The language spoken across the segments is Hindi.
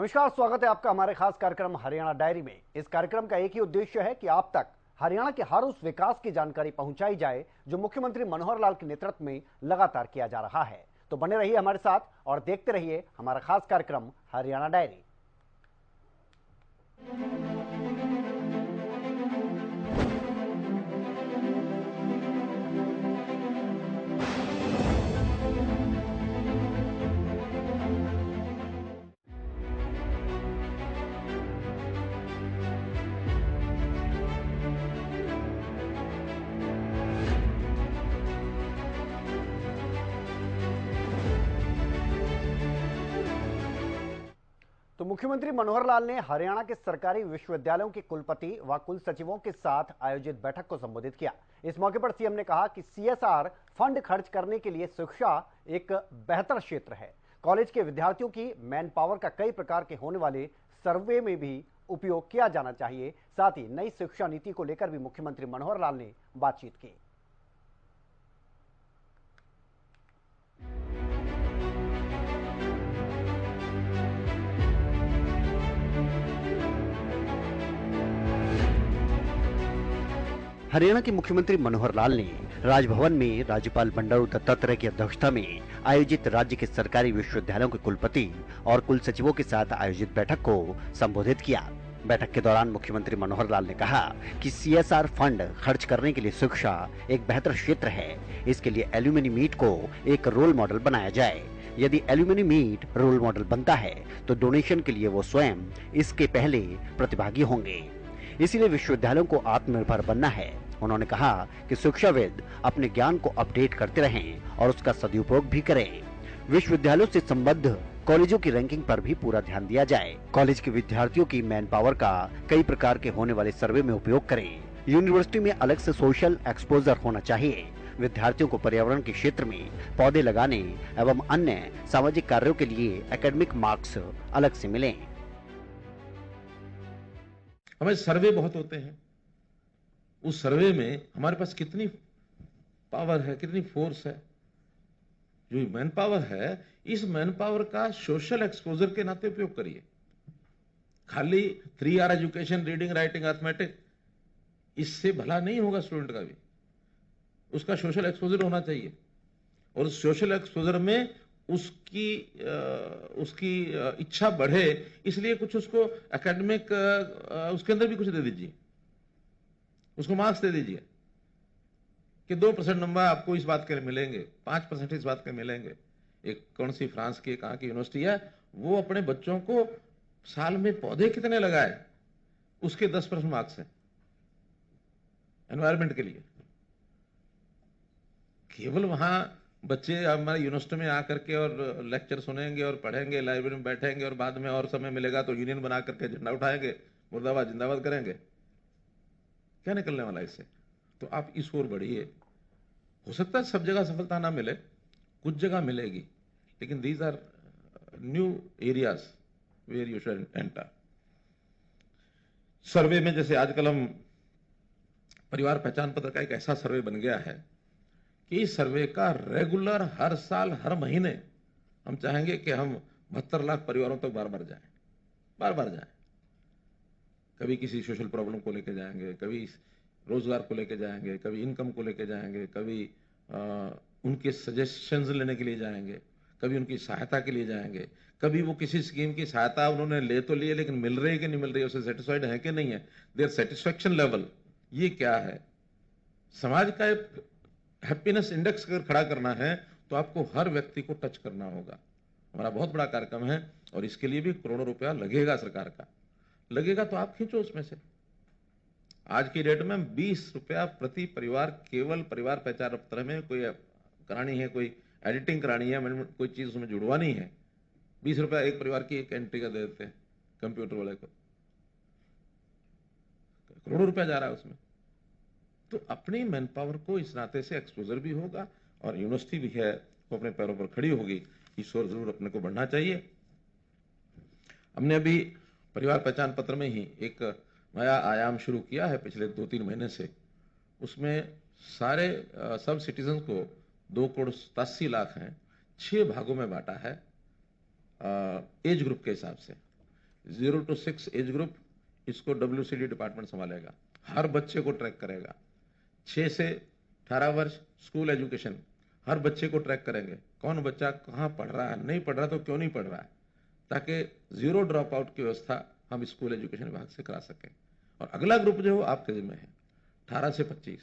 नमस्कार, स्वागत है आपका हमारे खास कार्यक्रम हरियाणा डायरी में। इस कार्यक्रम का एक ही उद्देश्य है कि आप तक हरियाणा के हर उस विकास की जानकारी पहुंचाई जाए जो मुख्यमंत्री मनोहर लाल के नेतृत्व में लगातार किया जा रहा है। तो बने रहिए हमारे साथ और देखते रहिए हमारा खास कार्यक्रम हरियाणा डायरी। तो मुख्यमंत्री मनोहर लाल ने हरियाणा के सरकारी विश्वविद्यालयों के कुलपति व कुल सचिवों के साथ आयोजित बैठक को संबोधित किया। इस मौके पर सीएम ने कहा कि सीएसआर फंड खर्च करने के लिए शिक्षा एक बेहतर क्षेत्र है। कॉलेज के विद्यार्थियों की मैन पावर का कई प्रकार के होने वाले सर्वे में भी उपयोग किया जाना चाहिए। साथ ही नई शिक्षा नीति को लेकर भी मुख्यमंत्री मनोहर लाल ने बातचीत की। हरियाणा के मुख्यमंत्री मनोहर लाल ने राजभवन में राज्यपाल बंडारू दत्तात्रेय की अध्यक्षता में आयोजित राज्य के सरकारी विश्वविद्यालयों के कुलपति और कुल सचिवों के साथ आयोजित बैठक को संबोधित किया। बैठक के दौरान मुख्यमंत्री मनोहर लाल ने कहा कि सीएसआर फंड खर्च करने के लिए शिक्षा एक बेहतर क्षेत्र है। इसके लिए एल्यूमिनी मीट को एक रोल मॉडल बनाया जाए। यदि एल्यूमिनी मीट रोल मॉडल बनता है तो डोनेशन के लिए वो स्वयं इसके पहले प्रतिभागी होंगे। इसीलिए विश्वविद्यालयों को आत्मनिर्भर बनना है। उन्होंने कहा कि शिक्षाविद अपने ज्ञान को अपडेट करते रहें और उसका सदुपयोग भी करें। विश्वविद्यालयों से संबद्ध कॉलेजों की रैंकिंग पर भी पूरा ध्यान दिया जाए। कॉलेज के विद्यार्थियों की मैन पावर का कई प्रकार के होने वाले सर्वे में उपयोग करें। यूनिवर्सिटी में अलग से सोशल एक्सपोजर होना चाहिए। विद्यार्थियों को पर्यावरण के क्षेत्र में पौधे लगाने एवं अन्य सामाजिक कार्यों के लिए एकेडमिक मार्क्स अलग से मिलें। हमें सर्वे बहुत होते हैं, उस सर्वे में हमारे पास कितनी पावर है, कितनी फोर्स है। जो मैन पावर है, इस मैन पावर का सोशल एक्सपोजर के नाते उपयोग करिए। खाली 3R education, reading, writing, arithmetic, इससे भला नहीं होगा स्टूडेंट का भी। उसका सोशल एक्सपोजर होना चाहिए और उस सोशल एक्सपोजर में उसकी इच्छा बढ़े, इसलिए कुछ उसको एकेडमिक उसके अंदर भी कुछ दे दीजिए, उसको मार्क्स दे दीजिए कि 2% नंबर आपको इस बात के मिलेंगे, 5% इस बात के मिलेंगे। एक कौन सी फ्रांस की कहां की यूनिवर्सिटी है, वो अपने बच्चों को साल में पौधे कितने लगाए उसके 10% मार्क्स हैं एनवायरमेंट के लिए। केवल वहां बच्चे हमारे यूनिवर्सिटी में आकर के और लेक्चर सुनेंगे और पढ़ेंगे, लाइब्रेरी में बैठेंगे और बाद में और समय मिलेगा तो यूनियन बना करके झंडा उठाएंगे, मुर्दाबाद जिंदाबाद करेंगे, क्या निकलने वाला इससे? तो आप इस ओर बढ़िए। हो सकता है सब जगह सफलता ना मिले, कुछ जगह मिलेगी, लेकिन these are new areas where you should enter. Survey में जैसे आजकल हम परिवार पहचान पत्र का एक ऐसा सर्वे बन गया है कि इस सर्वे का रेगुलर हर साल हर महीने हम चाहेंगे कि हम 72 लाख परिवारों तक बार बार जाएं। कभी किसी सोशल प्रॉब्लम को लेके जाएंगे, कभी रोजगार को लेके जाएंगे, कभी इनकम को लेके जाएंगे, कभी उनके सजेशंस लेने के लिए जाएंगे, कभी उनकी सहायता के लिए जाएंगे, कभी वो किसी स्कीम की सहायता उन्होंने ले तो लिए लेकिन मिल रही है कि नहीं मिल रही है, उससे सेटिस्फाइड है कि नहीं है, देयर सेटिस्फेक्शन लेवल ये क्या है। समाज का एक हैप्पीनेस इंडेक्स अगर खड़ा करना है तो आपको हर व्यक्ति को टच करना होगा। हमारा बहुत बड़ा कार्यक्रम है और इसके लिए भी करोड़ों रुपया लगेगा, सरकार का लगेगा, तो आप खींचो उसमें से। आज की डेट में 20 रुपया प्रति परिवार केवल परिवार पहचान पत्र में कोई करानी है, कोई एडिटिंग करानी है, कोई चीज उसमें जुड़वानी है, 20 रुपया एक परिवार की एक एंट्री का दे देते हैं कंप्यूटर वाले को, करोड़ों रुपया जा रहा है उसमें। तो अपनी मैन पावर को इस नाते से एक्सपोजर भी होगा और यूनिवर्सिटी भी है वो अपने पैरों पर खड़ी होगी। इस ओर जरूर अपने को बढ़ना चाहिए। हमने अभी परिवार पहचान पत्र में ही एक नया आयाम शुरू किया है पिछले 2-3 महीने से। उसमें सारे सब सिटीजन को 2,87,00,000 हैं, 6 भागों में बांटा है एज ग्रुप के हिसाब से। 0 to 6 एज ग्रुप, इसको WCD डिपार्टमेंट संभालेगा, हर बच्चे को ट्रैक करेगा। 6 से 18 वर्ष स्कूल एजुकेशन, हर बच्चे को ट्रैक करेंगे, कौन बच्चा कहाँ पढ़ रहा है, नहीं पढ़ रहा तो क्यों नहीं पढ़ रहा है, ताकि जीरो ड्रॉप आउट की व्यवस्था हम स्कूल एजुकेशन विभाग से करा सकें। और अगला ग्रुप जो आपके जिम्मे है 18 से 25।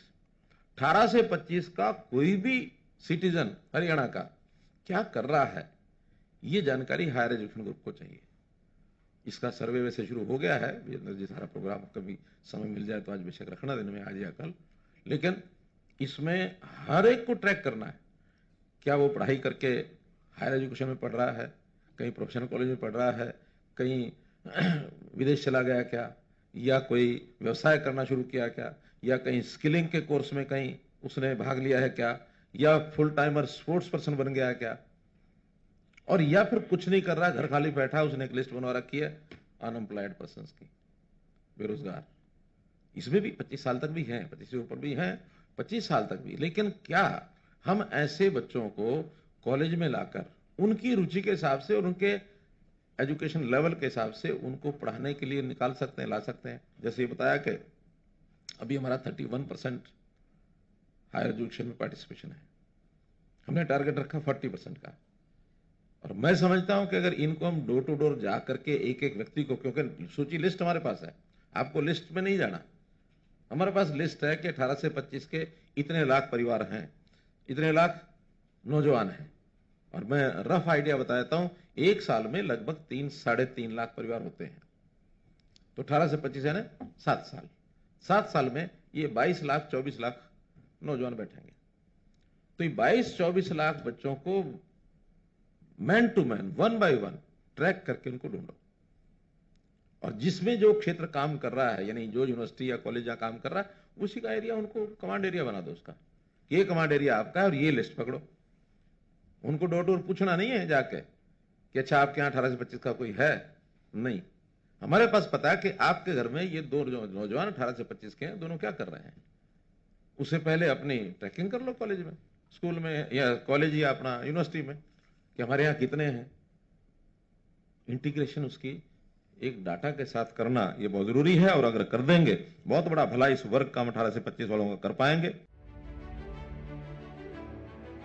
18 से 25 का कोई भी सिटीजन हरियाणा का क्या कर रहा है, ये जानकारी हायर एजुकेशन ग्रुप को चाहिए। इसका सर्वे वैसे शुरू हो गया है, वीरेंद्र जी सारा प्रोग्राम कभी समय मिल जाए तो आज बेशक रखना दिन में, आज या कल, लेकिन इसमें हर एक को ट्रैक करना है। क्या वो पढ़ाई करके हायर एजुकेशन में पढ़ रहा है, कहीं प्रोफेशनल कॉलेज में पढ़ रहा है, कहीं विदेश चला गया क्या, या कोई व्यवसाय करना शुरू किया क्या, या कहीं स्किलिंग के कोर्स में कहीं उसने भाग लिया है क्या, या फुल टाइमर स्पोर्ट्स पर्सन बन गया है क्या, और या फिर कुछ नहीं कर रहा, घर खाली बैठा, उसने एक लिस्ट बनवा रखी है अनएम्प्लॉयड पर्संस की, बेरोजगार। इसमें भी 25 साल तक भी हैं, 25 से ऊपर भी हैं, 25 साल तक भी। लेकिन क्या हम ऐसे बच्चों को कॉलेज में लाकर उनकी रुचि के हिसाब से और उनके एजुकेशन लेवल के हिसाब से उनको पढ़ाने के लिए निकाल सकते हैं, ला सकते हैं? जैसे ये बताया कि अभी हमारा 31% हायर एजुकेशन में पार्टिसिपेशन है, हमने टारगेट रखा 40% का। और मैं समझता हूं कि अगर इनको हम डोर टू डोर जा करके एक एक व्यक्ति को, क्योंकि सूची लिस्ट हमारे पास है, आपको लिस्ट में नहीं जाना, हमारे पास लिस्ट है कि 18 से 25 के इतने लाख परिवार हैं, इतने लाख नौजवान हैं, और मैं रफ आइडिया बताता हूं, एक साल में लगभग 3-3.5 लाख परिवार होते हैं। तो 18 से 25 है ना, 7 साल, 7 साल में ये 22 लाख 24 लाख नौजवान बैठेंगे। तो ये 22-24 लाख बच्चों को man to man, 1 by 1 track करके उनको ढूंढो, और जिसमें जो क्षेत्र काम कर रहा है, यानी जो यूनिवर्सिटी या कॉलेज जहां काम कर रहा है, उसी का एरिया उनको कमांड एरिया बना दो उसका, ये कमांड एरिया आपका है और ये लिस्ट पकड़ो। उनको डोर डोर पूछना नहीं है जाके कि अच्छा आपके यहाँ 18 से 25 का कोई है, नहीं, हमारे पास पता है कि आपके घर में ये दो नौजवान 18 से 25 के हैं, दोनों क्या कर रहे हैं। उससे पहले अपनी ट्रैकिंग कर लो कॉलेज में, स्कूल में, या कॉलेज या अपना यूनिवर्सिटी में, कि हमारे यहाँ कितने हैं। इंटीग्रेशन उसकी एक डाटा के साथ करना ये बहुत जरूरी है, और अगर कर देंगे बहुत बड़ा भला इस वर्ग का 18 से 25 वालों का कर पाएंगे।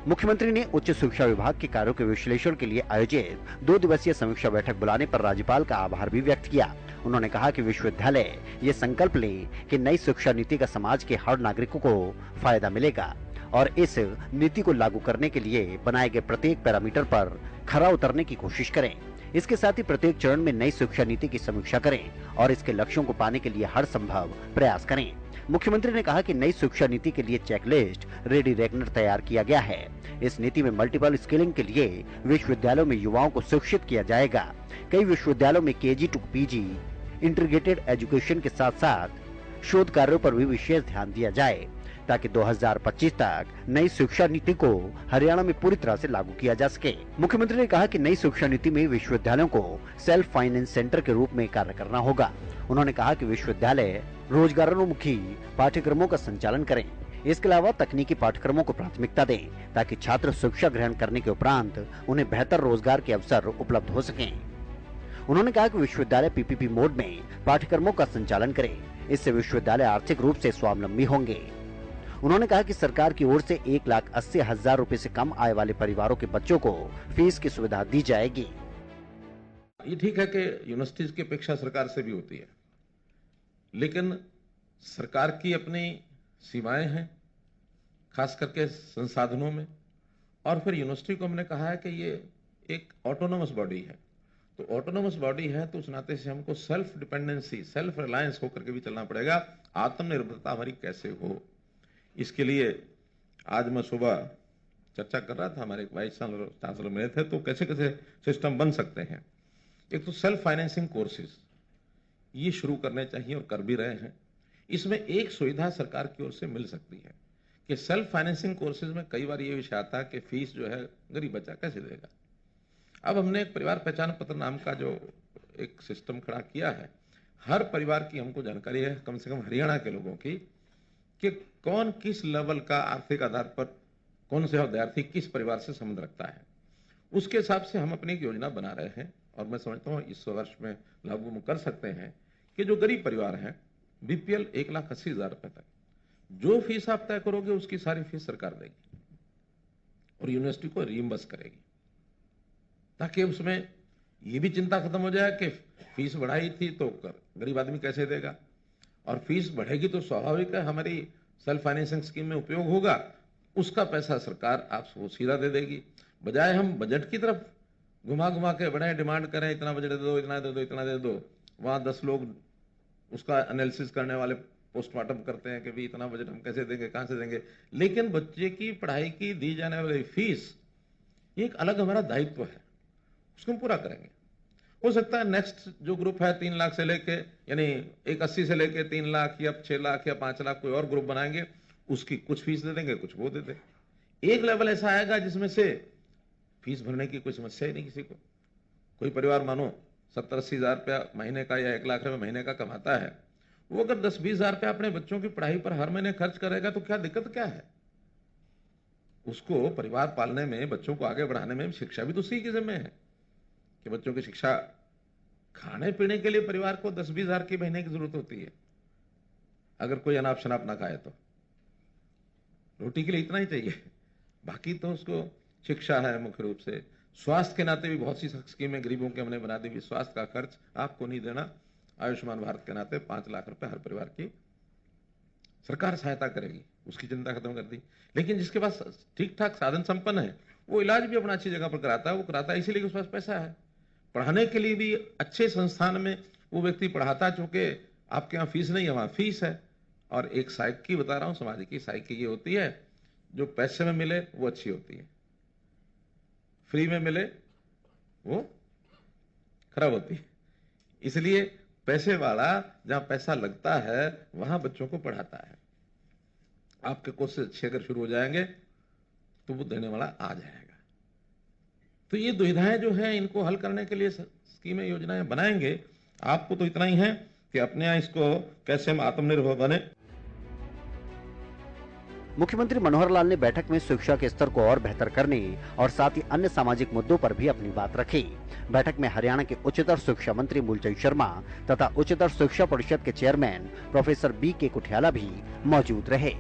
मुख्यमंत्री ने उच्च शिक्षा विभाग के कार्यों के विश्लेषण के लिए आयोजित 2 दिवसीय समीक्षा बैठक बुलाने पर राज्यपाल का आभार भी व्यक्त किया। उन्होंने कहा कि विश्वविद्यालय ये संकल्प ले कि नई शिक्षा नीति का समाज के हर नागरिकों को फायदा मिलेगा, और इस नीति को लागू करने के लिए बनाए गए प्रत्येक पैरामीटर पर खरा उतरने की कोशिश करें। इसके साथ ही प्रत्येक चरण में नई शिक्षा नीति की समीक्षा करें और इसके लक्ष्यों को पाने के लिए हर संभव प्रयास करें। मुख्यमंत्री ने कहा कि नई शिक्षा नीति के लिए चेकलिस्ट रेडी रेकनर तैयार किया गया है। इस नीति में मल्टीपल स्किलिंग के लिए विश्वविद्यालयों में युवाओं को शिक्षित किया जाएगा। कई विश्वविद्यालयों में KG to PG integrated education के साथ साथ शोध कार्यों पर भी विशेष ध्यान दिया जाए, ताकि 2025 तक नई शिक्षा नीति को हरियाणा में पूरी तरह से लागू किया जा सके। मुख्यमंत्री ने कहा कि नई शिक्षा नीति में विश्वविद्यालयों को सेल्फ फाइनेंस सेंटर के रूप में कार्य करना होगा। उन्होंने कहा कि विश्वविद्यालय रोजगारोन्मुखी पाठ्यक्रमों का संचालन करें। इसके अलावा तकनीकी पाठ्यक्रमों को प्राथमिकता दें, ताकि छात्र शिक्षा ग्रहण करने के उपरांत उन्हें बेहतर रोजगार के अवसर उपलब्ध हो सकें। उन्होंने कहा कि विश्वविद्यालय PPP मोड में पाठ्यक्रमों का संचालन करें, इससे विश्वविद्यालय आर्थिक रूप से स्वावलंबी होंगे। उन्होंने कहा कि सरकार की ओर से 1,80,000 रुपए से कम आय वाले परिवारों के बच्चों को फीस की सुविधा दी जाएगी। ये ठीक है कि यूनिवर्सिटीज की अपेक्षा सरकार से भी होती है, लेकिन सरकार की अपनी सीमाएं हैं, खास करके संसाधनों में, और फिर यूनिवर्सिटी को हमने कहा है कि ये एक ऑटोनोमस बॉडी है। तो ऑटोनोमस बॉडी है तो उस नाते से हमको सेल्फ डिपेंडेंसी, सेल्फ रिलायंस होकर के भी चलना पड़ेगा। आत्मनिर्भरता हमारी कैसे हो, इसके लिए आज मैं सुबह चर्चा कर रहा था, हमारे वाइस चांसलर मिले थे, तो कैसे कैसे सिस्टम बन सकते हैं। एक तो सेल्फ फाइनेंसिंग कोर्सेज ये शुरू करने चाहिए और कर भी रहे हैं। इसमें एक सुविधा सरकार की ओर से मिल सकती है कि सेल्फ फाइनेंसिंग कोर्सेज में कई बार ये विषय आता है कि फीस जो है गरीब बच्चा कैसे देगा। अब हमने एक परिवार पहचान पत्र नाम का जो एक सिस्टम खड़ा किया है, हर परिवार की हमको जानकारी है, कम से कम हरियाणा के लोगों की, कि कौन किस लेवल का आर्थिक आधार पर कौन से विद्यार्थी किस परिवार से संबंध रखता है। उसके हिसाब से हम अपनी एक योजना बना रहे हैं और मैं समझता हूँ इस वर्ष में लागू हम कर सकते हैं कि जो गरीब परिवार हैं, बीपीएल 1,80,000 रुपए तक जो फीस आप तय करोगे उसकी सारी फीस सरकार देगी और यूनिवर्सिटी को रीइंबर्स करेगी, ताकि उसमें ये भी चिंता खत्म हो जाए कि फीस बढ़ाई थी तो गरीब आदमी कैसे देगा, और फीस बढ़ेगी तो स्वाभाविक है हमारी सेल्फ फाइनेंसिंग स्कीम में उपयोग होगा, उसका पैसा सरकार आपको सीधा दे देगी। बजाय हम बजट की तरफ घुमा घुमा के बड़े डिमांड करें, इतना बजट दे दो, इतना दे दो, इतना दे दो, वहां 10 लोग उसका एनालिसिस करने वाले पोस्टमार्टम करते हैं कि भी इतना बजट हम कैसे देंगे, कहां से देंगे। लेकिन बच्चे की पढ़ाई की दी जाने वाली फीस ये एक अलग हमारा दायित्व है, उसको हम पूरा करेंगे। हो सकता है नेक्स्ट जो ग्रुप है 3 लाख से लेके, यानी 1,80 से लेके 3 लाख या 6 लाख या 5 लाख कोई और ग्रुप बनाएंगे, उसकी कुछ फीस दे देंगे, कुछ वो दे देंगे। एक लेवल ऐसा आएगा जिसमें से फीस भरने की कोई समस्या ही नहीं किसी को। कोई परिवार मानो 70-80 हजार रुपया महीने का या 1 लाख रुपये महीने का कमाता है, वो अगर 10-20 हजार रुपया अपने बच्चों की पढ़ाई पर हर महीने खर्च करेगा तो क्या दिक्कत क्या है? उसको परिवार पालने में, बच्चों को आगे बढ़ाने में शिक्षा भी तो उसी की जिम्मे है कि बच्चों की शिक्षा, खाने पीने के लिए परिवार को 10-20 हजार की महीने की जरूरत होती है। अगर कोई अनाप शनाप ना खाए तो रोटी के लिए इतना ही चाहिए, बाकी तो उसको शिक्षा है मुख्य रूप से। स्वास्थ्य के नाते भी बहुत सी स्कीमें गरीबों के हमने बना दी। स्वास्थ्य का खर्च आपको नहीं देना, आयुष्मान भारत के नाते 5 लाख रुपए हर परिवार की सरकार सहायता करेगी, उसकी चिंता खत्म कर दी। लेकिन जिसके पास ठीक ठाक साधन संपन्न है वो इलाज भी अपना अच्छी जगह पर कराता है, वो कराता है इसीलिए कि उसके पास पैसा है। पढ़ाने के लिए भी अच्छे संस्थान में वो व्यक्ति पढ़ाता, चूंकि आपके यहाँ फीस नहीं है वहां फीस है। और एक साइकी बता रहा हूं, समाज की साइकी ये होती है, जो पैसे में मिले वो अच्छी होती है, फ्री में मिले वो खराब होती है। इसलिए पैसे वाला जहां पैसा लगता है वहां बच्चों को पढ़ाता है। आपके कोर्स से 6 अगर शुरू हो जाएंगे तो वो देने वाला आ जाएगा। तो ये दुविधाएं जो हैं इनको हल करने के लिए स्कीमें, योजनाएं बनाएंगे। आपको तो इतना ही है कि अपने यहाँ इसको कैसे हम आत्मनिर्भर बने। मुख्यमंत्री मनोहर लाल ने बैठक में शिक्षा के स्तर को और बेहतर करने और साथ ही अन्य सामाजिक मुद्दों पर भी अपनी बात रखी। बैठक में हरियाणा के उच्चतर शिक्षा मंत्री मूलचंद शर्मा तथा उच्चतर शिक्षा परिषद के चेयरमैन प्रोफेसर B.K. कुठियाला भी मौजूद रहे।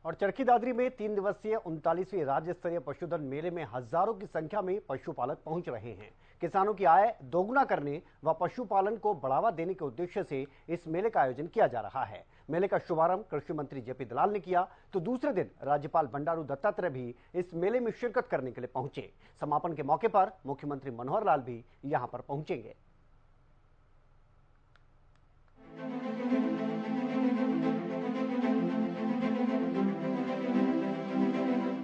और चरखी दादरी में 3 दिवसीय 39वीं राज्य स्तरीय पशुधन मेले में हजारों की संख्या में पशुपालक पहुंच रहे हैं। किसानों की आय दोगुना करने व पशुपालन को बढ़ावा देने के उद्देश्य से इस मेले का आयोजन किया जा रहा है। मेले का शुभारंभ कृषि मंत्री जेपी दलाल ने किया तो दूसरे दिन राज्यपाल बंडारू दत्तात्रेय भी इस मेले में शिरकत करने के लिए पहुंचे। समापन के मौके पर मुख्यमंत्री मनोहर लाल भी यहां पर पहुंचेंगे।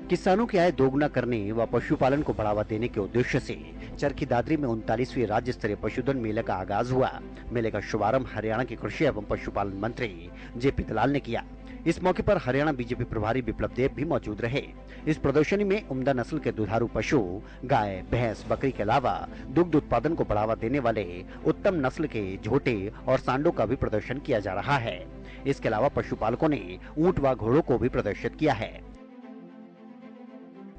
किसानों की आय दोगुना करने व पशुपालन को बढ़ावा देने के उद्देश्य से चरखी दादरी में 39वीं राज्य स्तरीय पशुधन मेले का आगाज हुआ। मेले का शुभारंभ हरियाणा के कृषि एवं पशुपालन मंत्री जेपी दलाल ने किया। इस मौके पर हरियाणा बीजेपी प्रभारी विप्लव देव भी मौजूद रहे। इस प्रदर्शनी में उम्दा नस्ल के दुधारू पशु, गाय, भैंस, बकरी के अलावा दुग्ध उत्पादन को बढ़ावा देने वाले उत्तम नस्ल के झोटे और सांडों का भी प्रदर्शन किया जा रहा है। इसके अलावा पशुपालकों ने ऊंट व घोड़ों को भी प्रदर्शित किया है।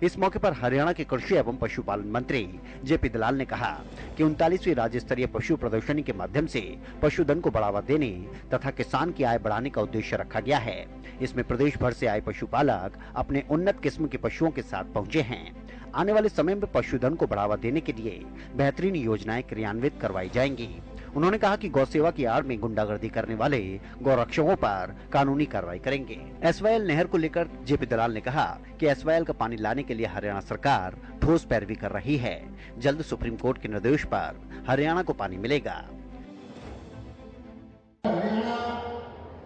इस मौके पर हरियाणा के कृषि एवं पशुपालन मंत्री जेपी दलाल ने कहा कि 39वीं राज्य स्तरीय पशु प्रदर्शनी के माध्यम से पशुधन को बढ़ावा देने तथा किसान की आय बढ़ाने का उद्देश्य रखा गया है। इसमें प्रदेश भर से आए पशुपालक अपने उन्नत किस्म के पशुओं के साथ पहुंचे हैं। आने वाले समय में पशुधन को बढ़ावा देने के लिए बेहतरीन योजनाएं क्रियान्वित करवाई जाएंगी। उन्होंने कहा कि गौ सेवा की आड़ में गुंडागर्दी करने वाले गौरक्षकों पर कानूनी कार्रवाई करेंगे। एसवाईएल नहर को लेकर जेपी दलाल ने कहा कि एसवाईएल का पानी लाने के लिए हरियाणा सरकार ठोस पैरवी कर रही है। जल्द सुप्रीम कोर्ट के निर्देश पर हरियाणा को पानी मिलेगा। हरियाणा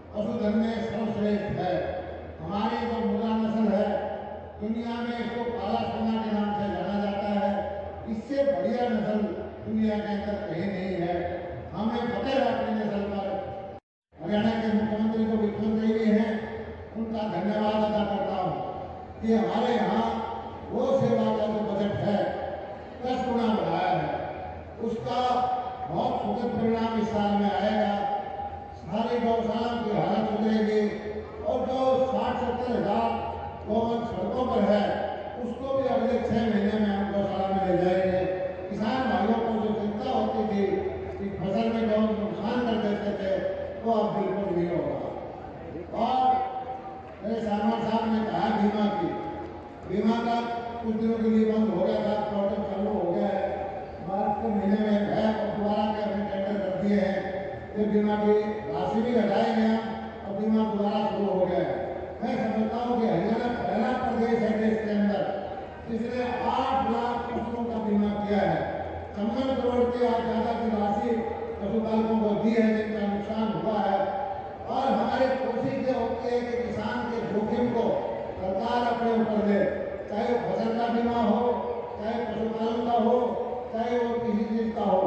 पशुधन में सर्वश्रेष्ठ है। हमारी जो मुर्गा नस्ल है दुनिया में इसको काला सोना के नाम से जाना जाता है। इससे बढ़िया नस्ल के मुख्यमंत्री को मुख्यमंत्री भी हैं, उनका धन्यवाद अदा करता हूँ कि हमारे यहाँ वो सेवा का जो बजट है 10 गुना बढ़ाया है, उसका बहुत सुखद परिणाम इस साल में आएगा। सारी गौशाला की हालत सुधरेगी और जो 60-70 हजार गौवंश सड़कों पर है उसको भी अगले 6 महीने में हम गौशाला में ले जाएंगे। किसान भाइयों को जो चिंता होती थी कि फसल में जो नुकसान कर देते थे वो अब बिल्कुल नहीं होगा। और मेरे सामने साहब ने कहा बीमा का कुछ दिनों के लिए बंद हो गया था, पोर्टल चालू हो गया है, मार्च के महीने में है और दोबारा के हमने टेंडर कर दिए हैं। फिर बीमा की राशि भी घटाएंगे और बीमा दोबारा शुरू हो गया है। मैं समझता हूँ कि हरियाणा पहला प्रदेश है देश के अंदर जिसने 8 लाख पशुओं का बीमा किया है। 56 करोड़ की ज्यादा की राशि पशुपालकों को दी है जिनका नुकसान हुआ है। और हमारी कोशिश ये होती है कि किसान के जोखिम को सरकार अपने ऊपर ले, चाहे वो फसल का बीमा हो, चाहे पशुपालन का हो, चाहे वो किसी चीज का हो,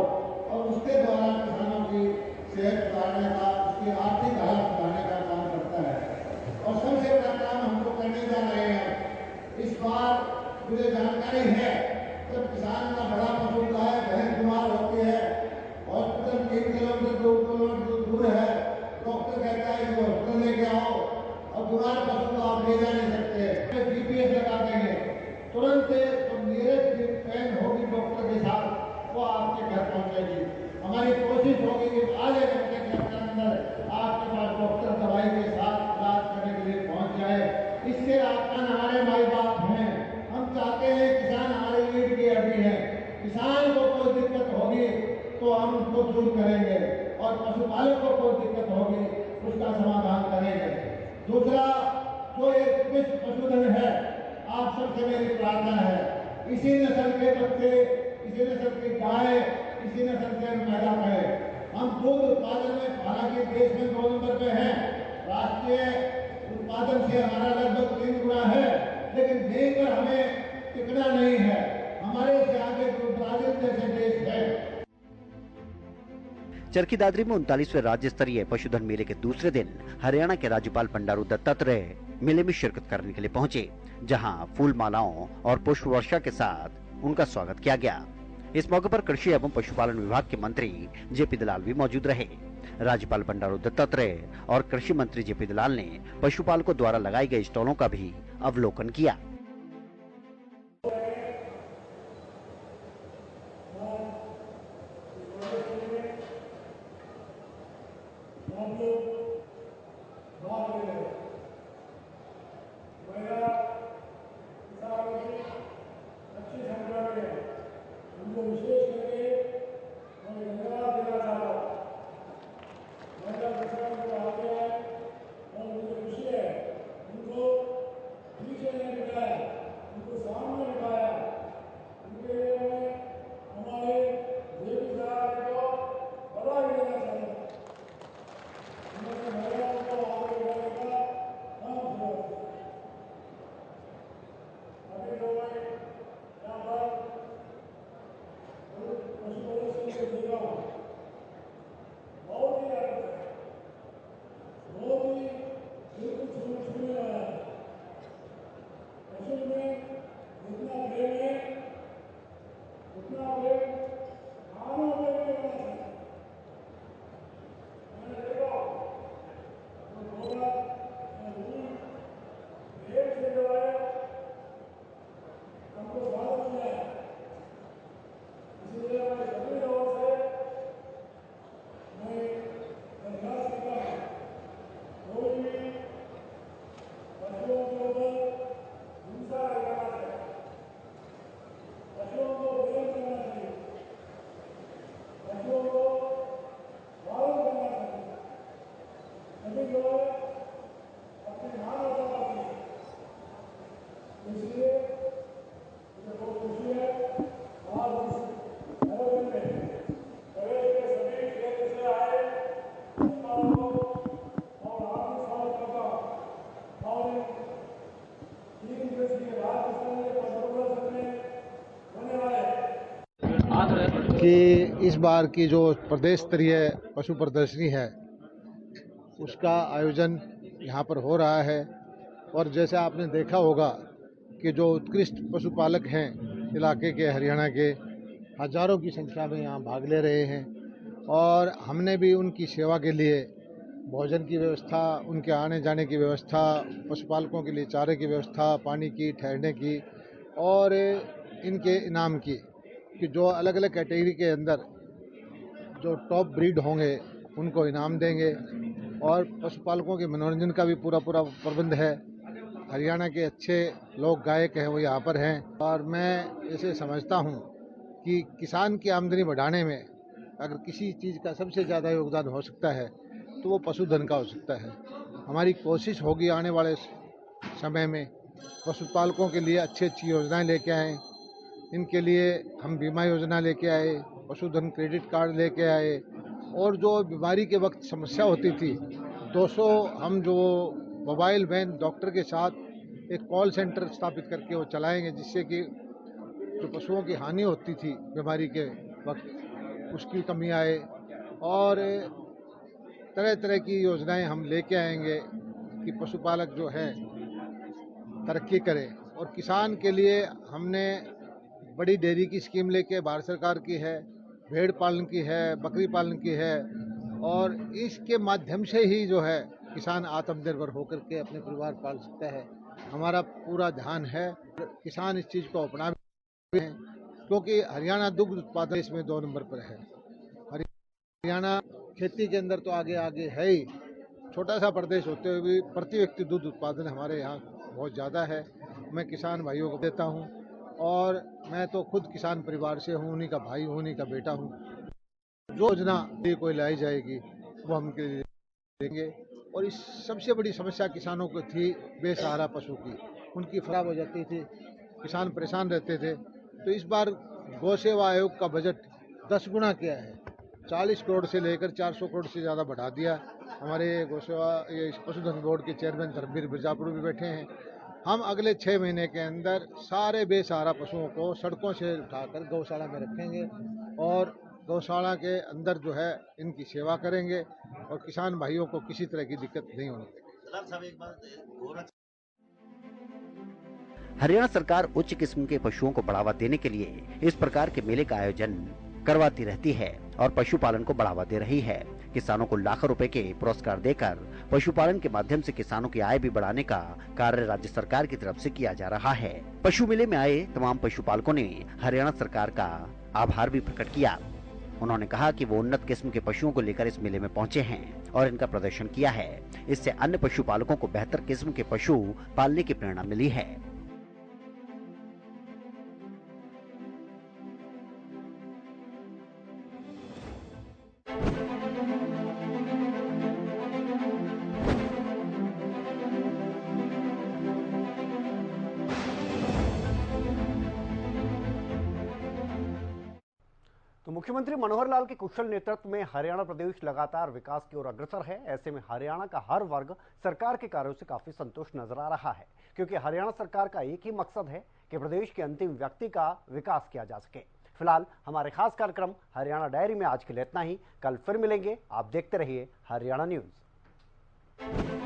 और उसके द्वारा किसानों की सेहत सुधारने का, उसकी आर्थिक हालत सुधारने का काम करता है। और सबसे बड़ा काम हम लोग करने जा रहे हैं। इस बार मुझे जानकारी है जब किसान का बड़ा पशु गाय भैंस बीमार होती है, हॉस्पिटल 3 किलोमीटर 2 किलोमीटर दूर है, डॉक्टर कहता है कि हॉस्पिटल लेके आओ और बीमार पशु को आप ले जा नहीं सकते, GPS लगा देंगे, तुरंत जो नियरेस्ट ट्रेन होगी डॉक्टर के साथ वो आपके घर पहुंचेगी। हमारी कोशिश होगी कि आधे घंटे के अंदर आपके पास डॉक्टर दवाई के साथ इलाज करने के लिए पहुंच जाए। इससे आपका हमारे माई बाप हैं, हम चाहते हैं किसान हमारी ईट की हड्डी है, किसान को कोई दिक्कत होगी तो हम उसको दूर करेंगे और पशुपालक को कोई दिक्कत होगी उसका समाधान करेंगे। दूसरा जो एक विश्व पशुधन है, आप सबसे मेरी प्रार्थना है इसी नस्ल के बच्चे, इसी नस्ल की गाय, इसी नस्ल के मैदा है। हम दूध उत्पादन में हालांकि देश में 2 नंबर पे हैं, राष्ट्रीय उत्पादन से हमारा लगभग 3 गुना है, लेकिन देश पर हमें टिकना नहीं है। हमारे से आगे जो ब्राजील जैसे देश है। चरखी दादरी में 39वें राज्य स्तरीय पशुधन मेले के दूसरे दिन हरियाणा के राज्यपाल बंडारू दत्तात्रेय मेले में शिरकत करने के लिए पहुंचे, जहां फूल मालाओं और पुष्प वर्षा के साथ उनका स्वागत किया गया। इस मौके पर कृषि एवं पशुपालन विभाग के मंत्री जेपी दलाल भी मौजूद रहे। राज्यपाल बंडारू दत्तात्रेय और कृषि मंत्री जेपी दलाल ने पशुपालकों द्वारा लगाए गए स्टॉलों का भी अवलोकन किया। कि इस बार की जो प्रदेश स्तरीय पशु प्रदर्शनी है उसका आयोजन यहाँ पर हो रहा है। और जैसे आपने देखा होगा कि जो उत्कृष्ट पशुपालक हैं इलाके के, हरियाणा के, हजारों की संख्या में यहाँ भाग ले रहे हैं और हमने भी उनकी सेवा के लिए भोजन की व्यवस्था, उनके आने जाने की व्यवस्था, पशुपालकों के लिए चारे की व्यवस्था, पानी की, ठहरने की और इनके इनाम की, कि जो अलग अलग कैटेगरी के अंदर जो टॉप ब्रीड होंगे उनको इनाम देंगे। और पशुपालकों के मनोरंजन का भी पूरा प्रबंध है। हरियाणा के अच्छे लोक गायक हैं वो यहाँ पर हैं और मैं इसे समझता हूँ कि किसान की आमदनी बढ़ाने में अगर किसी चीज़ का सबसे ज़्यादा योगदान हो सकता है तो वो पशुधन का हो सकता है। हमारी कोशिश होगी आने वाले समय में पशुपालकों के लिए अच्छी अच्छी योजनाएं लेके आएँ। इनके लिए हम बीमा योजना लेके आए, पशुधन क्रेडिट कार्ड लेके आए और जो बीमारी के वक्त समस्या होती थी 200 हम जो मोबाइल वैन डॉक्टर के साथ एक कॉल सेंटर स्थापित करके वो चलाएंगे, जिससे कि जो पशुओं की हानि होती थी बीमारी के वक्त उसकी कमी आए। और तरह तरह की योजनाएं हम लेके आएंगे कि पशुपालक जो है तरक्की करें। और किसान के लिए हमने बड़ी डेयरी की स्कीम लेके भारत सरकार की है, भेड़ पालन की है, बकरी पालन की है और इसके माध्यम से ही जो है किसान आत्मनिर्भर होकर के अपने परिवार पाल सकता है। हमारा पूरा ध्यान है किसान इस चीज़ को अपना भी है, क्योंकि हरियाणा दुग्ध उत्पादन इसमें 2 नंबर पर है। हरियाणा खेती के अंदर तो आगे आगे है ही, छोटा सा प्रदेश होते हुए भी प्रति व्यक्ति दूध उत्पादन हमारे यहाँ बहुत ज़्यादा है। मैं किसान भाइयों को देता हूँ और मैं तो खुद किसान परिवार से हूँ, उन्हीं का भाई हूँ, उन्हीं का बेटा हूँ। जो योजना कोई लाई जाएगी वो हम उनके लिए देंगे। और इस सबसे बड़ी समस्या किसानों को थी बेसहारा पशु की, उनकी खराब हो जाती थी, किसान परेशान रहते थे। तो इस बार गौ सेवा आयोग का बजट 10 गुना किया है, 40 करोड़ से लेकर 400 करोड़ से ज़्यादा बढ़ा दिया। हमारे गौ सेवा ये पशुधन बोर्ड के चेयरमैन धर्मवीर मिर्जापुर भी बैठे हैं। हम अगले 6 महीने के अंदर सारे बेसहारा पशुओं को सड़कों से उठाकर गौशाला में रखेंगे और गौशाला के अंदर जो है इनकी सेवा करेंगे और किसान भाइयों को किसी तरह की दिक्कत नहीं होने देंगे। हरियाणा सरकार उच्च किस्म के पशुओं को बढ़ावा देने के लिए इस प्रकार के मेले का आयोजन करवाती रहती है और पशुपालन को बढ़ावा दे रही है। किसानों को लाखों रुपए के पुरस्कार देकर पशुपालन के माध्यम से किसानों की आय भी बढ़ाने का कार्य राज्य सरकार की तरफ से किया जा रहा है। पशु मेले में आए तमाम पशुपालकों ने हरियाणा सरकार का आभार भी प्रकट किया। उन्होंने कहा कि वो उन्नत किस्म के पशुओं को लेकर इस मेले में पहुंचे हैं और इनका प्रदर्शन किया है। इससे अन्य पशुपालकों को बेहतर किस्म के पशु पालने की प्रेरणा मिली है। तो मुख्यमंत्री मनोहर लाल के कुशल नेतृत्व में हरियाणा प्रदेश लगातार विकास की ओर अग्रसर है। ऐसे में हरियाणा का हर वर्ग सरकार के कार्यों से काफी संतुष्ट नजर आ रहा है, क्योंकि हरियाणा सरकार का एक ही मकसद है कि प्रदेश के अंतिम व्यक्ति का विकास किया जा सके। फिलहाल हमारे खास कार्यक्रम हरियाणा डायरी में आज के लिए इतना ही। कल फिर मिलेंगे। आप देखते रहिए हरियाणा न्यूज।